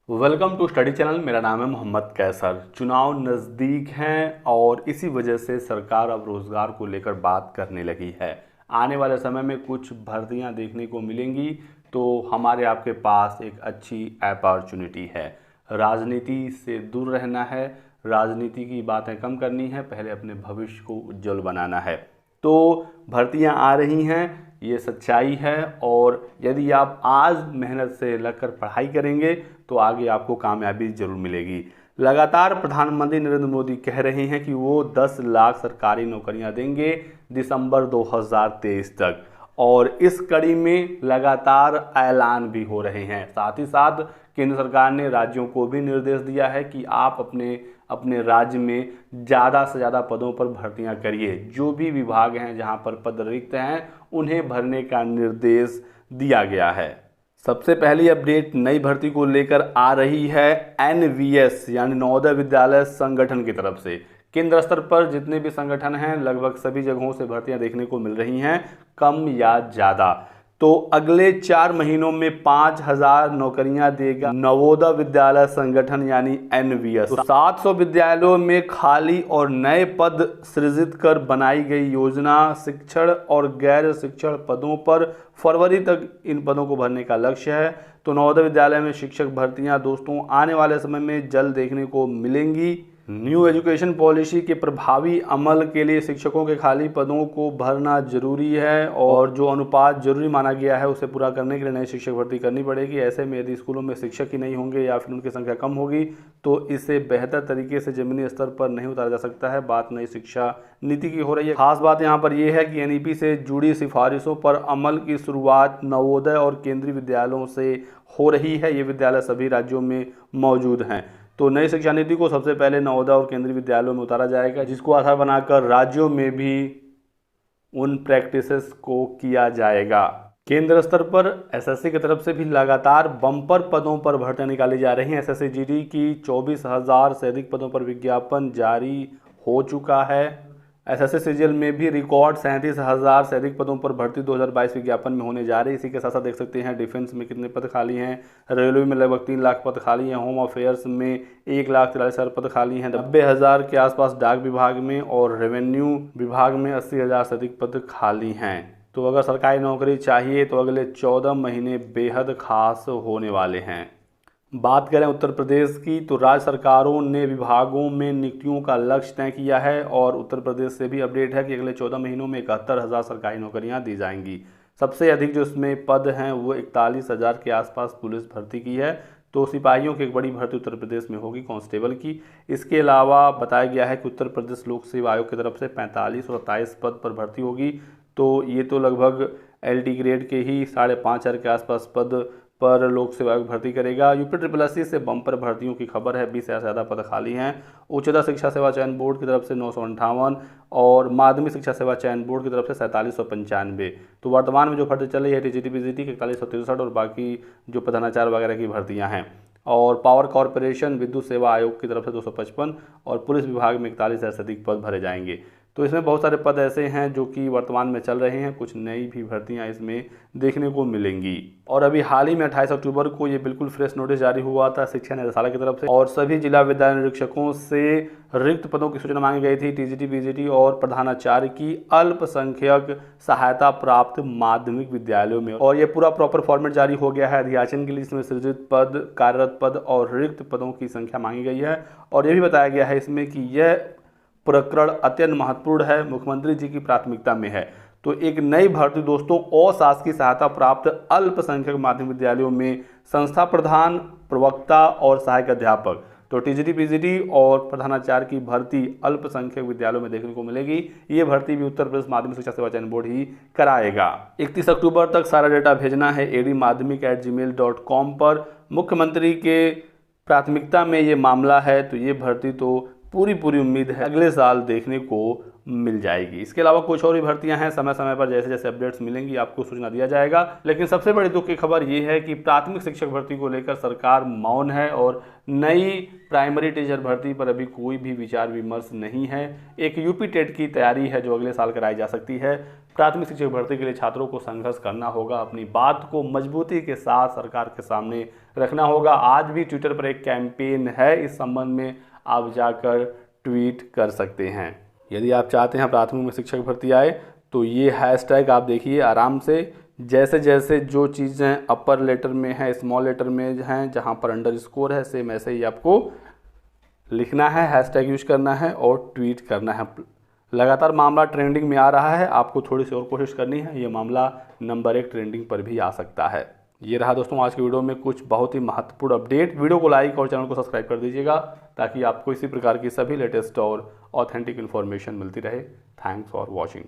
Welcome to study channel. मेरा नाम है मोहम्मद कैसर। चुनाव नज़दीक हैं और इसी वजह से सरकार अब रोज़गार को लेकर बात करने लगी है। आने वाले समय में कुछ भर्तियां देखने को मिलेंगी, तो हमारे आपके पास एक अच्छी अपॉर्चुनिटी है। राजनीति से दूर रहना है, राजनीति की बातें कम करनी है, पहले अपने भविष्य को उज्जवल बनाना है। तो भर्तियां आ रही हैं, ये सच्चाई है। और यदि आप आज मेहनत से लगकर पढ़ाई करेंगे तो आगे आपको कामयाबी जरूर मिलेगी। लगातार प्रधानमंत्री नरेंद्र मोदी कह रहे हैं कि वो 10 लाख सरकारी नौकरियां देंगे दिसंबर 2023 तक, और इस कड़ी में लगातार ऐलान भी हो रहे हैं। साथ ही साथ केंद्र सरकार ने राज्यों को भी निर्देश दिया है कि आप अपने अपने राज्य में ज़्यादा से ज़्यादा पदों पर भर्तियां करिए। जो भी विभाग हैं जहां पर पद रिक्त हैं उन्हें भरने का निर्देश दिया गया है। सबसे पहली अपडेट नई भर्ती को लेकर आ रही है एनवीएस यानी नवोदय विद्यालय संगठन की तरफ से। केंद्र स्तर पर जितने भी संगठन हैं लगभग सभी जगहों से भर्तियां देखने को मिल रही हैं, कम या ज़्यादा। तो अगले 4 महीनों में 5000 नौकरियां देगा नवोदय विद्यालय संगठन यानी एनवीएस। तो 700 विद्यालयों में खाली और नए पद सृजित कर बनाई गई योजना शिक्षण और गैर शिक्षण पदों पर फरवरी तक इन पदों को भरने का लक्ष्य है। तो नवोदय विद्यालय में शिक्षक भर्तियां दोस्तों आने वाले समय में जल्द देखने को मिलेंगी। न्यू एजुकेशन पॉलिसी के प्रभावी अमल के लिए शिक्षकों के खाली पदों को भरना जरूरी है, और जो अनुपात जरूरी माना गया है उसे पूरा करने के लिए नई शिक्षक भर्ती करनी पड़ेगी। ऐसे में यदि स्कूलों में शिक्षक ही नहीं होंगे या फिर उनकी संख्या कम होगी तो इसे बेहतर तरीके से जमीनी स्तर पर नहीं उतारा जा सकता है। बात नई शिक्षा नीति की हो रही है। खास बात यहाँ पर यह है कि एनईपी से जुड़ी सिफारिशों पर अमल की शुरुआत नवोदय और केंद्रीय विद्यालयों से हो रही है। ये विद्यालय सभी राज्यों में मौजूद हैं। तो नई शिक्षा नीति को सबसे पहले नवोदय और केंद्रीय विद्यालयों में उतारा जाएगा, जिसको आधार बनाकर राज्यों में भी उन प्रैक्टिसेस को किया जाएगा। केंद्र स्तर पर एसएससी की तरफ से भी लगातार बम्पर पदों पर भर्तियां निकाली जा रही हैं। एसएससी जीडी की 24,000 से अधिक पदों पर विज्ञापन जारी हो चुका है। एसएससी सीजीएल में भी रिकॉर्ड 37,000 से अधिक पदों पर भर्ती 2022 विज्ञापन में होने जा रही है। इसी के साथ साथ देख सकते हैं डिफेंस में कितने पद खाली हैं, रेलवे में लगभग 3 लाख पद खाली हैं, होम अफेयर्स में 1,43,000 पद खाली हैं, 90,000 के आसपास डाक विभाग में, और रेवेन्यू विभाग में 80,000 से अधिक पद खाली हैं। तो अगर सरकारी नौकरी चाहिए तो अगले 14 महीने बेहद खास होने वाले हैं। बात करें उत्तर प्रदेश की, तो राज्य सरकारों ने विभागों में नियुक्तियों का लक्ष्य तय किया है, और उत्तर प्रदेश से भी अपडेट है कि अगले 14 महीनों में 71,000 सरकारी नौकरियां दी जाएंगी। सबसे अधिक जो इसमें पद हैं वो 41,000 के आसपास पुलिस भर्ती की है। तो सिपाहियों की एक बड़ी भर्ती उत्तर प्रदेश में होगी, कांस्टेबल की। इसके अलावा बताया गया है कि उत्तर प्रदेश लोक सेवा आयोग की तरफ से 45 और 27 पद पर भर्ती होगी। तो ये तो लगभग एलडी ग्रेड के ही 5,500 के आसपास पद पर लोक सेवा आयोग भर्ती करेगा। यूपी SSC से बम्पर भर्तियों की खबर है, 20,000 से ज़्यादा पद खाली हैं। उच्चतर शिक्षा सेवा चयन बोर्ड की तरफ से 958 और माध्यमिक शिक्षा सेवा चयन बोर्ड की तरफ से 4795। तो वर्तमान में जो भर्ती चल रही है टीजीटी पीजीटी की 4163, और बाकी जो प्रधानाचार्य वगैरह की भर्तियाँ हैं। और पावर कॉरपोरेशन विद्युत सेवा आयोग की तरफ से 255, और पुलिस विभाग में 41,000 से अधिक पद भरे जाएंगे। तो इसमें बहुत सारे पद ऐसे हैं जो कि वर्तमान में चल रहे हैं, कुछ नई भी भर्तियां इसमें देखने को मिलेंगी। और अभी हाल ही में 28 अक्टूबर को ये बिल्कुल फ्रेश नोटिस जारी हुआ था शिक्षा निदेशालय की तरफ से, और सभी जिला विद्यालय निरीक्षकों से रिक्त पदों की सूचना मांगी गई थी टीजीटी पीजीटी और प्रधानाचार्य की अल्पसंख्यक सहायता प्राप्त माध्यमिक विद्यालयों में। और ये पूरा प्रॉपर फॉर्मेट जारी हो गया है अधियाचन के लिए, इसमें सृजित पद, कार्यरत पद और रिक्त पदों की संख्या मांगी गई है। और ये भी बताया गया है इसमें कि यह प्रकरण अत्यंत महत्वपूर्ण है, मुख्यमंत्री जी की प्राथमिकता में है। तो एक नई भर्ती दोस्तों अशासकीय सहायता प्राप्त अल्पसंख्यक माध्यमिक विद्यालयों में संस्था प्रधान, प्रवक्ता और सहायक अध्यापक, तो टीजीटी पीजीटी और प्रधानाचार्य की भर्ती अल्पसंख्यक विद्यालयों में देखने को मिलेगी। ये भर्ती भी उत्तर प्रदेश माध्यमिक शिक्षा सेवा चयन बोर्ड ही कराएगा। 31 अक्टूबर तक सारा डेटा भेजना है admadhyamik@gmail.com पर। मुख्यमंत्री के प्राथमिकता में ये मामला है, तो ये भर्ती तो पूरी उम्मीद है अगले साल देखने को मिल जाएगी। इसके अलावा कुछ और भी भर्तियां हैं, समय समय पर जैसे जैसे अपडेट्स मिलेंगी आपको सूचना दिया जाएगा। लेकिन सबसे बड़ी दुख की खबर ये है कि प्राथमिक शिक्षक भर्ती को लेकर सरकार मौन है, और नई प्राइमरी टीचर भर्ती पर अभी कोई भी विचार विमर्श नहीं है। एक यूपी टेट की तैयारी है जो अगले साल कराई जा सकती है। प्राथमिक शिक्षक भर्ती के लिए छात्रों को संघर्ष करना होगा, अपनी बात को मजबूती के साथ सरकार के सामने रखना होगा। आज भी ट्विटर पर एक कैंपेन है, इस संबंध में आप जाकर ट्वीट कर सकते हैं। यदि आप चाहते हैं प्राथमिक में शिक्षक भर्ती आए तो ये हैशटैग आप देखिए आराम से, जैसे जैसे जो चीज़ें अपर लेटर में है, स्मॉल लेटर में हैं, जहाँ पर अंडरस्कोर है, सेम ऐसे ही आपको लिखना है, हैशटैग यूज करना है और ट्वीट करना है। लगातार मामला ट्रेंडिंग में आ रहा है, आपको थोड़ी सी और कोशिश करनी है, ये मामला नंबर 1 ट्रेंडिंग पर भी आ सकता है। ये रहा दोस्तों आज की वीडियो में कुछ बहुत ही महत्वपूर्ण अपडेट। वीडियो को लाइक और चैनल को सब्सक्राइब कर दीजिएगा ताकि आपको इसी प्रकार की सभी लेटेस्ट और ऑथेंटिक इन्फॉर्मेशन मिलती रहे। Thanks for watching.